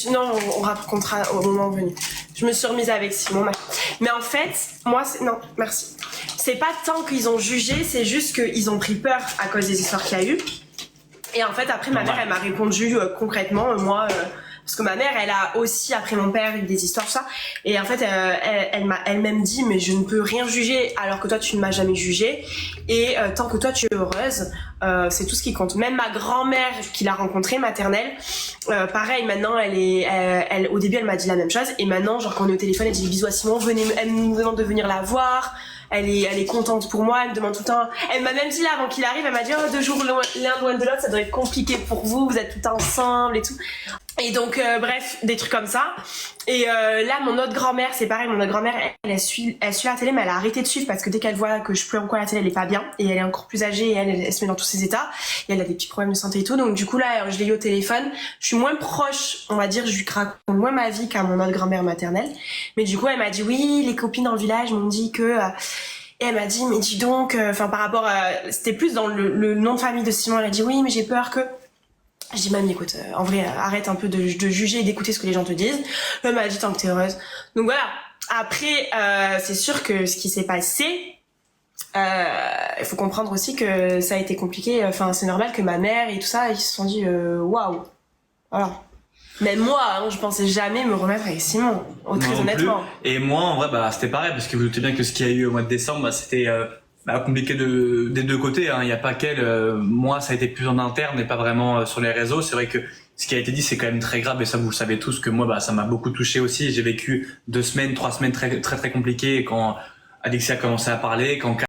Non, on racontera au moment venu. Je me suis remise avec Simon. Mais en fait, moi, non, merci. C'est pas tant qu'ils ont jugé, c'est juste qu'ils ont pris peur à cause des histoires qu'il y a eu. Et en fait, après, ma mère, elle m'a répondu concrètement, moi... parce que ma mère, elle a aussi, après mon père, eu des histoires, tout ça. Et en fait, elle m'a elle-même dit, mais je ne peux rien juger alors que toi, tu ne m'as jamais jugé. Et tant que toi, tu es heureuse, c'est tout ce qui compte. Même ma grand-mère, qui l'a rencontrée, maternelle, pareil, maintenant, au début, elle m'a dit la même chose. Et maintenant, genre, quand on est au téléphone, elle dit bisous à Simon, venez, elle me demande de venir la voir. Elle est contente pour moi, elle me demande tout le temps. Elle m'a même dit là, avant qu'il arrive, elle m'a dit, oh, 2 jours l'un loin de l'autre, ça doit être compliqué pour vous êtes tout le temps ensemble et tout. Et donc, bref, des trucs comme ça. Et là, mon autre grand-mère, c'est pareil, mon autre grand-mère, elle suit la télé, mais elle a arrêté de suivre parce que dès qu'elle voit que je pleure encore à la télé, elle est pas bien. Et elle est encore plus âgée et elle se met dans tous ses états. Et elle a des petits problèmes de santé et tout. Donc du coup, là, je l'ai eu au téléphone. Je suis moins proche, on va dire, je lui raconte moins ma vie qu'à mon autre grand-mère maternelle. Mais du coup, elle m'a dit, oui, les copines dans le village m'ont dit que... Et elle m'a dit, mais dis donc, par rapport à... C'était plus dans le nom de famille de Simon, elle a dit, oui, mais j'ai peur que... Je dis, mamie, écoute, en vrai, arrête un peu de juger et d'écouter ce que les gens te disent. Elle m'a dit, tant que t'es heureuse. Donc voilà. Après, c'est sûr que ce qui s'est passé, il faut comprendre aussi que ça a été compliqué. Enfin, c'est normal que ma mère et tout ça, ils se sont dit, waouh. Voilà. Mais moi, je pensais jamais me remettre avec Simon, très honnêtement. Et moi, en vrai, c'était pareil, parce que vous doutez bien que ce qu'il y a eu au mois de décembre, c'était compliqué des deux côtés. Il n'y a pas moi, ça a été plus en interne et pas vraiment sur les réseaux. C'est vrai que ce qui a été dit, c'est quand même très grave, et ça, vous le savez tous, que moi, ça m'a beaucoup touché aussi. J'ai vécu 2 semaines, 3 semaines très, très, très compliquées quand Alexia a commencé à parler, quand